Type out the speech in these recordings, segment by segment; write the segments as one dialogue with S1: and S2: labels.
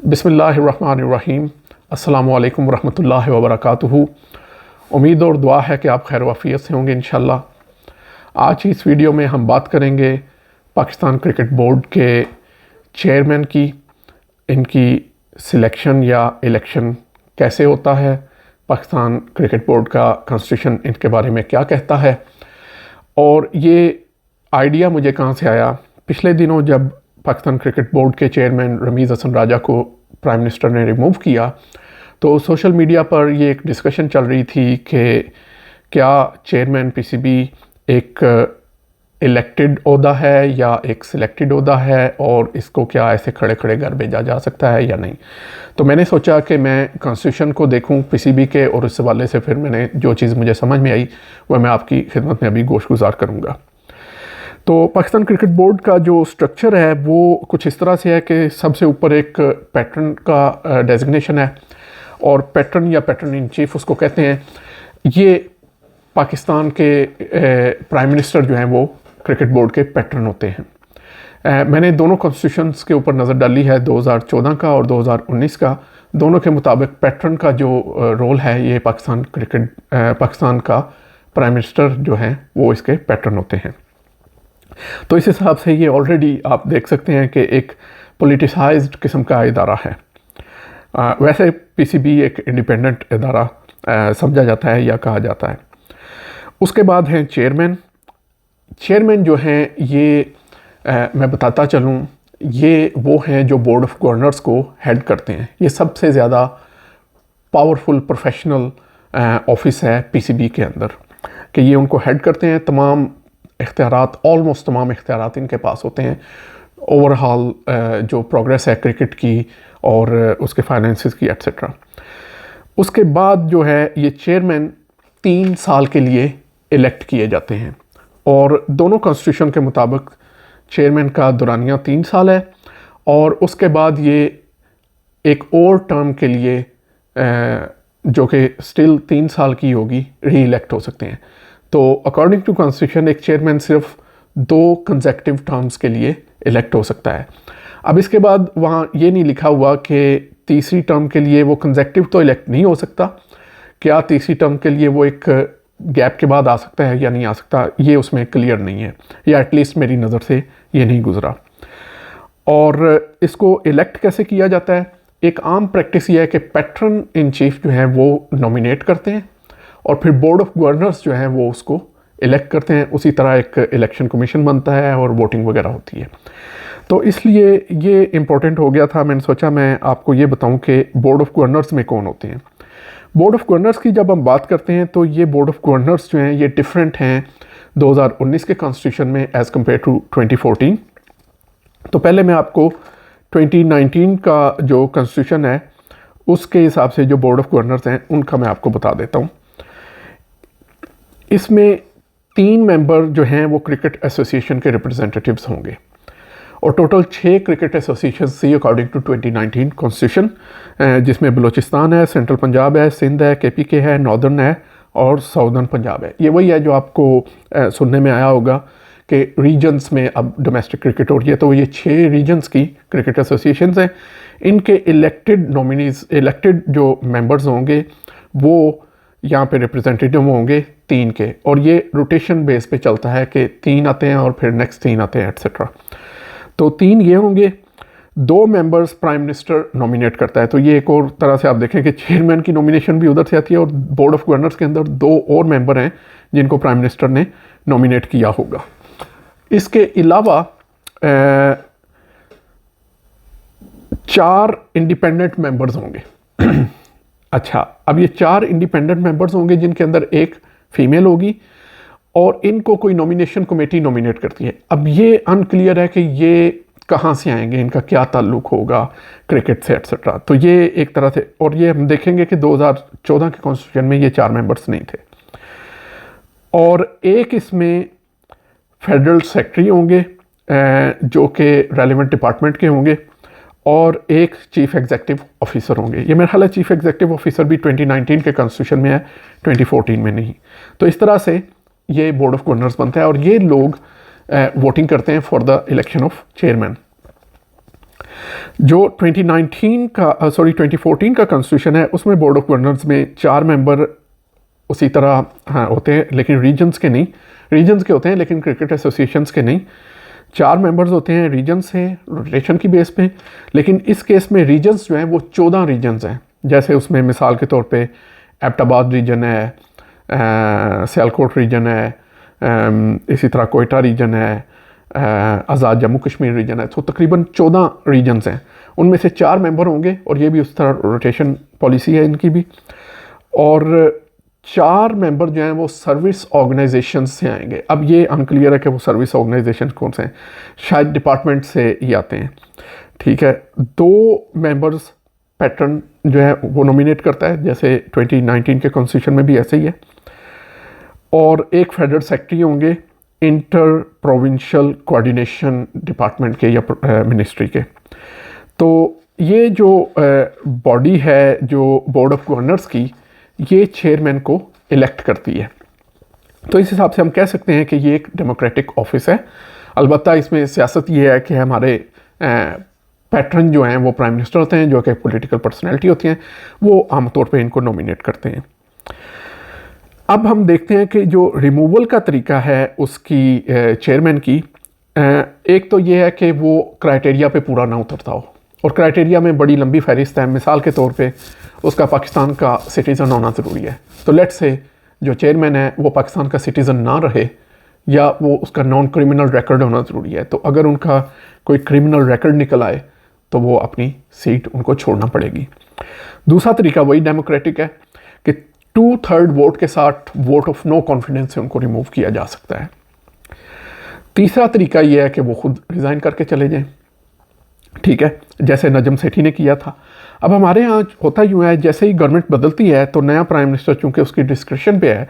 S1: बिस्मिल्लाहिर्रहमानिर्रहीम। अस्सलामुअलैकुम वरहमतुल्लाहि वबरकातुहू। उम्मीद और दुआ है कि आप खैर वाफ़ियत से होंगे इंशाल्लाह। आज की इस वीडियो में हम बात करेंगे पाकिस्तान क्रिकेट बोर्ड के चेयरमैन की, इनकी सिलेक्शन या इलेक्शन कैसे होता है, पाकिस्तान क्रिकेट बोर्ड का कॉन्स्टिट्यूशन इनके बारे में क्या कहता है, और ये आइडिया मुझे कहाँ से आया। पिछले दिनों जब पाकिस्तान क्रिकेट बोर्ड के चेयरमैन रमीज़ हसन राजा को प्राइम मिनिस्टर ने रिमूव किया तो सोशल मीडिया पर ये एक डिस्कशन चल रही थी कि क्या चेयरमैन पीसीबी एक इलेक्टेड ओहदा है या एक सिलेक्टेड ओहदा है, और इसको क्या ऐसे खड़े खड़े घर भेजा जा सकता है या नहीं। तो मैंने सोचा कि मैं कॉन्स्टिट्यूशन को देखूं पीसीबी के, और इस हवाले से फिर मैंने जो चीज़ मुझे समझ में आई वह मैं आपकी खिदमत में अभी गोश गुजार करूँगा। तो पाकिस्तान क्रिकेट बोर्ड का जो स्ट्रक्चर है वो कुछ इस तरह से है कि सबसे ऊपर एक पैटर्न का डेजिग्नेशन है, और पैटर्न या पैटर्न इन चीफ उसको कहते हैं। ये पाकिस्तान के प्राइम मिनिस्टर जो हैं वो क्रिकेट बोर्ड के पैटर्न होते हैं। मैंने दोनों कॉन्स्टिट्यूशंस के ऊपर नज़र डाली है, 2014 का और 2019 का। दोनों के मुताबिक पैटर्न का जो रोल है ये पाकिस्तान का प्राइम मिनिस्टर जो हैं वो इसके पैटर्न होते हैं। तो इस हिसाब से ये ऑलरेडी आप देख सकते हैं कि एक पॉलिटिसाइज्ड किस्म का इदारा है। वैसे पीसीबी एक इंडिपेंडेंट इदारा समझा जाता है या कहा जाता है। उसके बाद हैं चेयरमैन जो हैं ये मैं बताता चलूँ, ये वो हैं जो बोर्ड ऑफ गवर्नर्स को हेड करते हैं। ये सबसे ज़्यादा पावरफुल प्रोफेशनल ऑफिस है पीसीबी के अंदर कि ये उनको हेड करते हैं। तमाम इख्तियारात, ऑलमोस्ट तमाम इख्तियारात इनके पास होते हैं। ओवरऑल जो प्रोग्रेस है क्रिकेट की और उसके फाइनेंसिस की एट्सेट्रा। उसके बाद जो है ये चेयरमैन 3 साल के लिए इलेक्ट किए जाते हैं, और दोनों कॉन्स्टिट्यूशन के मुताबिक चेयरमैन का दौरानिया 3 साल है, और उसके बाद ये एक और टर्म के लिए जो कि स्टिल 3 साल की होगी री इलेक्ट हो सकते हैं। तो अकॉर्डिंग टू कॉन्स्टिट्यूशन एक चेयरमैन सिर्फ 2 कंसेक्यूटिव टर्म्स के लिए इलेक्ट हो सकता है। अब इसके बाद वहाँ ये नहीं लिखा हुआ कि तीसरी टर्म के लिए वो कंसेक्यूटिव तो इलेक्ट नहीं हो सकता, क्या तीसरी टर्म के लिए वो एक गैप के बाद आ सकता है या नहीं आ सकता, ये उसमें क्लियर नहीं है, या एटलीस्ट मेरी नज़र से ये नहीं गुजरा। और इसको इलेक्ट कैसे किया जाता है? एक आम प्रैक्टिस ये है कि पैटर्न इन चीफ जो हैं वो नॉमिनेट करते हैं, और फिर बोर्ड ऑफ गवर्नर्स जो हैं वो उसको इलेक्ट करते हैं। उसी तरह एक इलेक्शन कमीशन बनता है और वोटिंग वगैरह होती है। तो इसलिए ये इम्पोर्टेंट हो गया था। मैंने सोचा मैं आपको ये बताऊं कि बोर्ड ऑफ गवर्नर्स में कौन होते हैं। बोर्ड ऑफ गवर्नर्स की जब हम बात करते हैं तो ये बोर्ड ऑफ गवर्नर्स जो हैं ये डिफरेंट हैं 2019 के कॉन्स्टिट्यूशन में एज़ कम्पेयर टू 2014। तो पहले मैं आपको 2019 का जो कॉन्स्टिट्यूशन है उसके हिसाब से जो बोर्ड ऑफ गवर्नर्स हैं उनका मैं आपको बता देता हूँ। इसमें 3 मेंबर जो हैं वो क्रिकेट एसोसिएशन के रिप्रेजेंटेटिव्स होंगे, और टोटल 6 क्रिकेट एसोसिएशन थी अकॉर्डिंग टू 2019 कॉन्स्टिट्यूशन, जिसमें बलूचिस्तान है, सेंट्रल पंजाब है, सिंध है, केपीके है, नॉर्दर्न है और साउदर्न पंजाब है। ये वही है जो आपको सुनने में आया होगा कि रीजन्स में अब डोमेस्टिक क्रिकेट हो रही है। तो ये 6 रीजन्स की क्रिकेट एसोसिएशंस हैं। इनके इलेक्टेड नॉमिनीज, इलेक्टेड जो मेंबर्स होंगे वो यहाँ पे रिप्रेजेंटेटिव होंगे 3 के, और ये रोटेशन बेस पे चलता है कि 3 आते हैं और फिर नेक्स्ट 3 आते हैं एट्सेट्रा। तो 3 ये होंगे। 2 मेंबर्स प्राइम मिनिस्टर नॉमिनेट करता है। तो ये एक और तरह से आप देखें कि चेयरमैन की नॉमिनेशन भी उधर से आती है, और बोर्ड ऑफ गवर्नर्स के अंदर 2 और मेंबर हैं जिनको प्राइम मिनिस्टर ने नॉमिनेट किया होगा। इसके अलावा 4 इंडिपेंडेंट मेंबर्स होंगे। अच्छा, अब ये 4 इंडिपेंडेंट मेंबर्स होंगे जिनके अंदर एक फीमेल होगी, और इनको कोई नॉमिनेशन कमेटी नॉमिनेट करती है। अब ये अनक्लियर है कि ये कहाँ से आएंगे, इनका क्या ताल्लुक होगा क्रिकेट से एट्सेट्रा। तो ये एक तरह से, और ये हम देखेंगे कि 2014 के कॉन्स्टिट्यूशन में ये 4 मेंबर्स नहीं थे। और एक इसमें फेडरल सेक्रेटरी होंगे जो कि रेलिवेंट डिपार्टमेंट के होंगे, और एक चीफ एग्जीक्यूटिव ऑफिसर होंगे। ये मेरा ख्याल है चीफ एग्जीक्यूटिव ऑफिसर भी 2019 के कॉन्स्टिट्यूशन में है, 2014 में नहीं। तो इस तरह से ये बोर्ड ऑफ गवर्नर्स बनता है, और ये लोग वोटिंग करते हैं for the election of chairman. जो 2014 का कॉन्स्टिट्यूशन है उसमें बोर्ड ऑफ गवर्नर्स में 4 मेंबर उसी तरह हाँ होते हैं, लेकिन रीजन्स के नहीं, रीजन्स के होते हैं लेकिन क्रिकेट एसोसिएशंस के नहीं। 4 मेंबर्स होते हैं रीजन्स से रोटेशन की बेस पे, लेकिन इस केस में रीजन्स जो हैं वो 14 रीजन्स हैं। जैसे उसमें मिसाल के तौर पे एबटाबाद रीजन है, सियालकोट रीजन है, इसी तरह कोयटा रीजन है, आज़ाद जम्मू कश्मीर रीजन है। तो तकरीबन 14 रीजन्स हैं, उनमें से 4 मेंबर होंगे और ये भी उस तरह रोटेशन पॉलिसी है इनकी भी। और 4 मेंबर जो हैं वो सर्विस ऑर्गेनाइजेशन से आएंगे। अब ये अनक्लियर है कि वो सर्विस ऑर्गेनाइजेशन कौन से हैं, शायद डिपार्टमेंट से ही आते हैं, ठीक है। 2 मेंबर्स पैटर्न जो है वो नॉमिनेट करता है, जैसे 2019 के कॉन्स्टिट्यूशन में भी ऐसे ही है। और एक फेडरल सेक्रेटरी होंगे इंटर प्रोविंशियल कोऑर्डिनेशन डिपार्टमेंट के या मिनिस्ट्री के। तो ये जो बॉडी है जो बोर्ड ऑफ गवर्नर्स की, ये चेयरमैन को इलेक्ट करती है। तो इस हिसाब से हम कह सकते हैं कि ये एक डेमोक्रेटिक ऑफिस है। अलबत्ता इसमें सियासत ये है कि हमारे पैटर्न जो हैं वो प्राइम मिनिस्टर होते हैं, जो कि पॉलिटिकल पर्सनैलिटी होती हैं, वो आमतौर पे इनको नॉमिनेट करते हैं। अब हम देखते हैं कि जो रिमूवल का तरीका है उसकी चेयरमैन की, एक तो ये है कि वो क्राइटेरिया पे पूरा ना उतरता हो, और क्राइटेरिया में बड़ी लंबी फहरिस्त है। मिसाल के तौर पे उसका पाकिस्तान का सिटीज़न होना ज़रूरी है। तो लेट्स से जो चेयरमैन है वो पाकिस्तान का सिटीज़न ना रहे, या वो उसका नॉन क्रिमिनल रिकॉर्ड होना ज़रूरी है। तो अगर उनका कोई क्रिमिनल रिकॉर्ड निकल आए तो वो अपनी सीट उनको छोड़ना पड़ेगी। दूसरा तरीका वही डेमोक्रेटिक है कि 2/3 वोट के साथ वोट ऑफ नो कॉन्फिडेंस से उनको रिमूव किया जा सकता है। तीसरा तरीका यह है कि वो खुद रिज़ाइन करके चले जाएं, ठीक है, जैसे नजम सेठी ने किया था। अब हमारे यहाँ होता यूँ है, जैसे ही गवर्नमेंट बदलती है तो नया प्राइम मिनिस्टर चूँकि उसकी डिस्क्रिप्शन पे है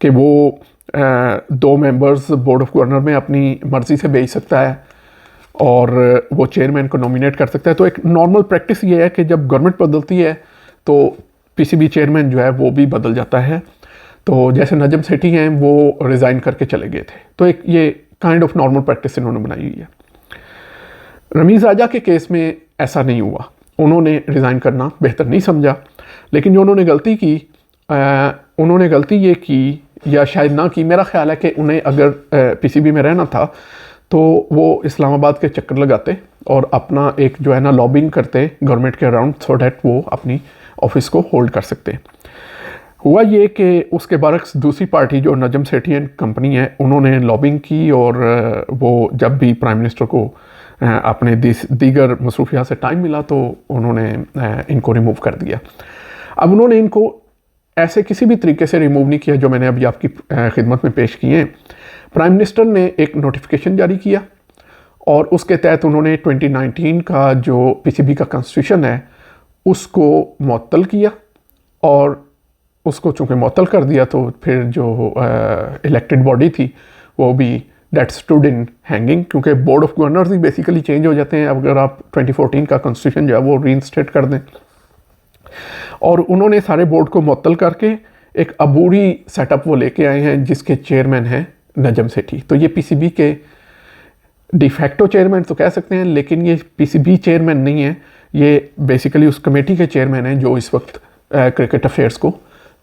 S1: कि वो 2 मेंबर्स बोर्ड ऑफ गवर्नर में अपनी मर्ज़ी से भेज सकता है और वो चेयरमैन को नॉमिनेट कर सकता है। तो एक नॉर्मल प्रैक्टिस ये है कि जब गवर्नमेंट बदलती है तो पीसीबी चेयरमैन जो है वो भी बदल जाता है। तो जैसे नजम सेठी हैं वो रिज़ाइन करके चले गए थे, तो एक ये काइंड ऑफ नॉर्मल प्रैक्टिस इन्होंने बनाई हुई है। रमीज़ राजा के केस में ऐसा नहीं हुआ, उन्होंने रिज़ाइन करना बेहतर नहीं समझा, लेकिन जो उन्होंने गलती की, उन्होंने गलती ये की या शायद ना की, मेरा ख्याल है कि उन्हें अगर पीसीबी में रहना था तो वो इस्लामाबाद के चक्कर लगाते और अपना एक जो है ना लॉबिंग करते गवर्नमेंट के अराउंड, सो डैट वो अपनी ऑफिस को होल्ड कर सकते। हुआ ये कि उसके बरक्स दूसरी पार्टी जो नजम सेठी एंड कंपनी है, उन्होंने लॉबिंग की और वो जब भी प्राइम मिनिस्टर को अपने दीगर मसरूफियात से टाइम मिला तो उन्होंने इनको रिमूव कर दिया। अब उन्होंने इनको ऐसे किसी भी तरीके से रिमूव नहीं किया जो मैंने अभी आपकी खिदमत में पेश किए हैं। प्राइम मिनिस्टर ने एक नोटिफिकेशन जारी किया और उसके तहत उन्होंने 2019 का जो पीसीबी का कॉन्स्टिट्यूशन है उसको मुअत्तल किया, और उसको चूँकि मुअत्तल कर दिया तो फिर जो इलेक्टेड बॉडी थी वो भी डेट स्टूड इन हैंगिंग, क्योंकि board of governors he basically change हो जाते हैं अगर आप 2014 का कॉन्स्टिट्यूशन जो है वो रीइंस्टेट कर दें। और उन्होंने सारे बोर्ड को मुअत्तल करके एक अबूरी सेटअप वो लेके आए हैं जिसके चेयरमैन हैं नजम सेठी। तो ये पीसीबी के डिफैक्टो चेयरमैन तो कह सकते हैं, लेकिन ये पीसीबी चेयरमैन नहीं है, ये बेसिकली उस कमेटी के चेयरमैन हैं जो इस वक्त क्रिकेट अफेयर्स को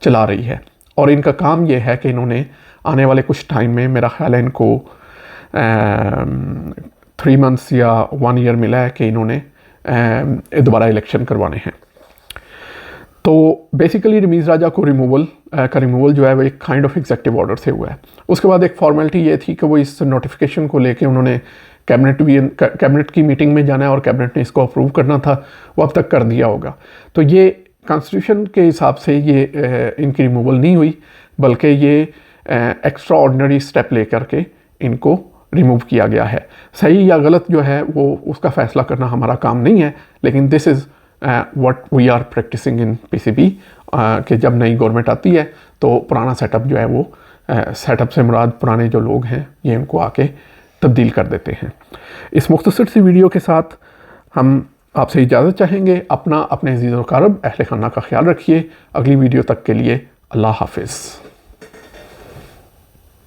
S1: चला रही है। और इनका काम ये है कि इन्होंने आने वाले कुछ टाइम में, मेरा ख्याल है इनको 3 मंथ्स या 1 ईयर मिला है कि इन्होंने दोबारा इलेक्शन करवाने हैं। तो बेसिकली रमीज़ राजा को रिमूवल जो है वो एक काइंड ऑफ एग्जेक्टिव ऑर्डर से हुआ है। उसके बाद एक फॉर्मेलिटी ये थी कि वो इस नोटिफिकेशन को लेके उन्होंने कैबिनेट की मीटिंग में जाना है और कैबिनेट ने इसको अप्रूव करना था, वो अब तक कर दिया होगा। तो ये कॉन्स्टिट्यूशन के हिसाब से ये इनकी रिमूवल नहीं हुई, बल्कि ये एक्स्ट्रा ऑर्डिनरी स्टेप ले करके इनको रिमूव किया गया है। सही या गलत जो है वो उसका फ़ैसला करना हमारा काम नहीं है, लेकिन this is what we are practising in PCB कि जब नई गवर्नमेंट आती है तो पुराना सेटअप जो है वो सेटअप से मुराद पुराने जो लोग हैं ये उनको आके तब्दील कर देते हैं। इस मुख्तसर सी वीडियो के साथ हम आपसे इजाज़त चाहेंगे। अपने अज़ीज़ व अक़ारब अहले खाना का ख्याल रखिए। अगली वीडियो तक के लिए अल्लाह हाफ़िज़।